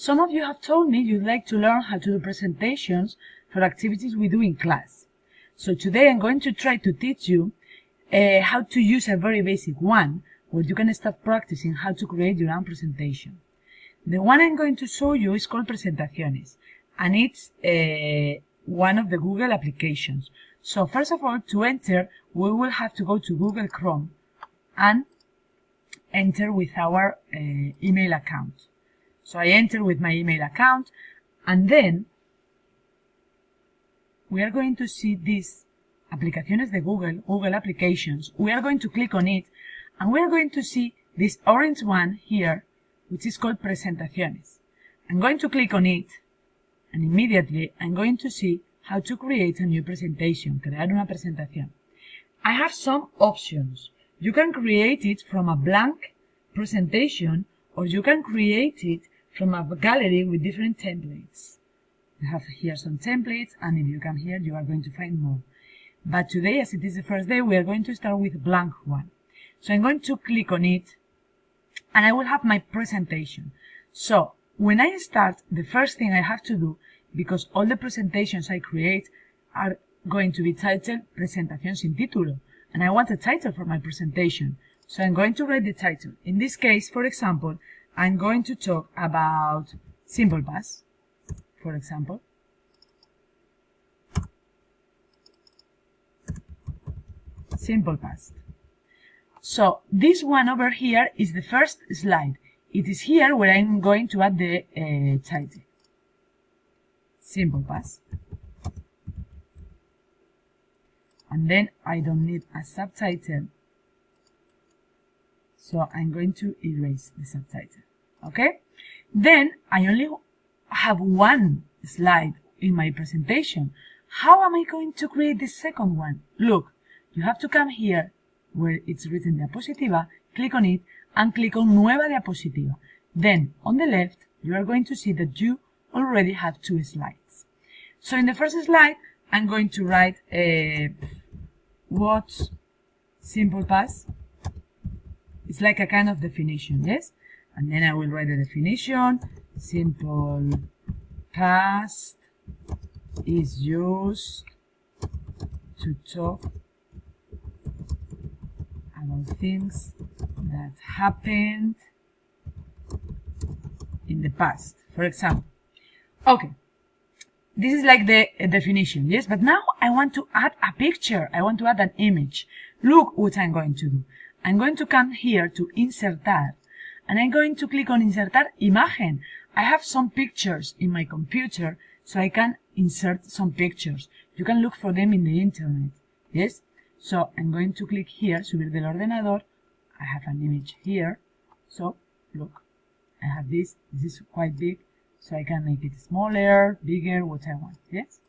Some of you have told me you'd like to learn how to do presentations for activities we do in class. So today I'm going to try to teach you how to use a very basic one, where you can start practicing how to create your own presentation. The one I'm going to show you is called presentaciones, and it's one of the Google applications. So first of all, to enter, we will have to go to Google Chrome and enter with our email account. So I enter with my email account, and then we are going to see this aplicaciones de Google applications. We are going to click on it, and we are going to see this orange one here, which is called presentaciones. I'm going to click on it, and immediately I'm going to see how to create a new presentation, crear una presentación. I have some options. You can create it from a blank presentation, or you can create it from a gallery with different templates. I have here some templates, and if you come here, you are going to find more. But today, as it is the first day, we are going to start with a blank one. So I'm going to click on it, and I will have my presentation. So when I start, the first thing I have to do, because all the presentations I create are going to be titled Presentación sin título, and I want a title for my presentation. So I'm going to write the title. In this case, for example, I'm going to talk about simple past, for example. Simple past. So this one over here is the first slide. It is here where I'm going to add the title. Simple past. And then I don't need a subtitle, so I'm going to erase the subtitle. Okay? Then I only have one slide in my presentation. How am I going to create the second one? Look, you have to come here where it's written diapositiva, click on it, and click on Nueva Diapositiva. Then, on the left, you are going to see that you already have two slides. So in the first slide, I'm going to write what's simple past. It's like a kind of definition, yes? And then I will write the definition. Simple past is used to talk about things that happened in the past, for example. Okay, this is like the definition, yes? But now I want to add a picture. I want to add an image. Look what I'm going to do. I'm going to come here to Insertar, and I'm going to click on Insertar Imagen. I have some pictures in my computer, so I can insert some pictures. You can look for them in the internet, yes? So I'm going to click here, subir del ordenador. I have an image here. So look, I have this. This is quite big, so I can make it smaller, bigger, what I want, yes?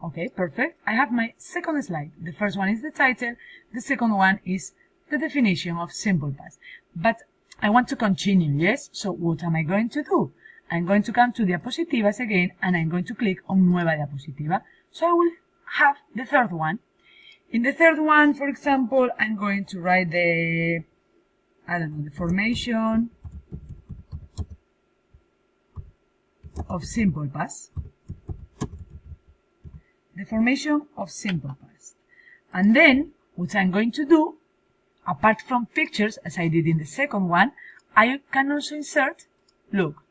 Okay, perfect. I have my second slide. The first one is the title. The second one is the definition of simple past. But I want to continue, yes? So what am I going to do? I'm going to come to diapositivas again, and I'm going to click on Nueva Diapositiva. So I will have the third one. In the third one, for example, I'm going to write the formation of simple past. The formation of simple past. And then, what I'm going to do, apart from pictures, as I did in the second one, I can also insert, look,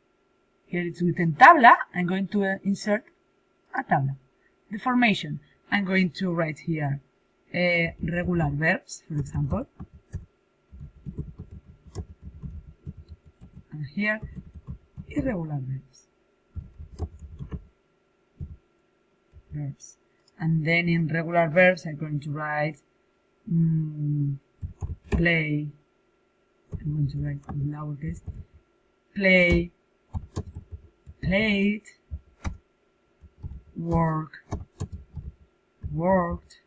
here it's written tabla, I'm going to insert a tabla. The formation, I'm going to write here regular verbs, for example. And here, irregular verbs. And then in regular verbs, I'm going to write play. I'm going to write in lowercase. Play, played, work, worked,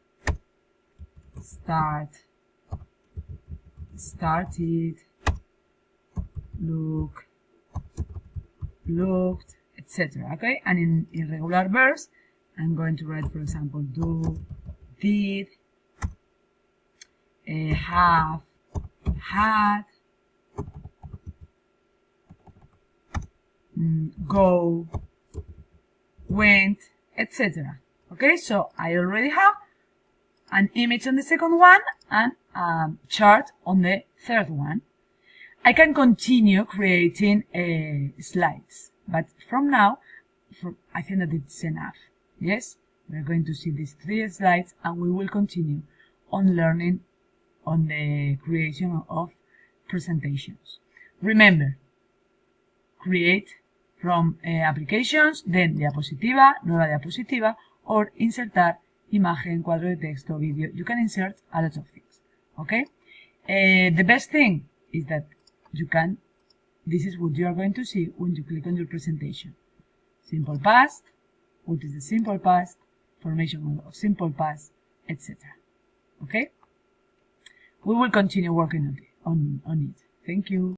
start, started, look, looked, etc. Okay? And in irregular verbs, I'm going to write, for example, do, did, have, had, go, went, etc. Okay, so I already have an image on the second one and a chart on the third one. I can continue creating slides, but from now, I think that it's enough. Yes, we're going to see these 3 slides and we will continue on learning on the creation of presentations. Remember, create from applications, then diapositiva, nueva diapositiva, or insertar imagen, cuadro de texto, vídeo. You can insert a lot of things. Okay? The best thing is that this is what you are going to see when you click on your presentation. Simple past, what is the simple past, formation of simple past, etc. Okay? We will continue working on it. Thank you.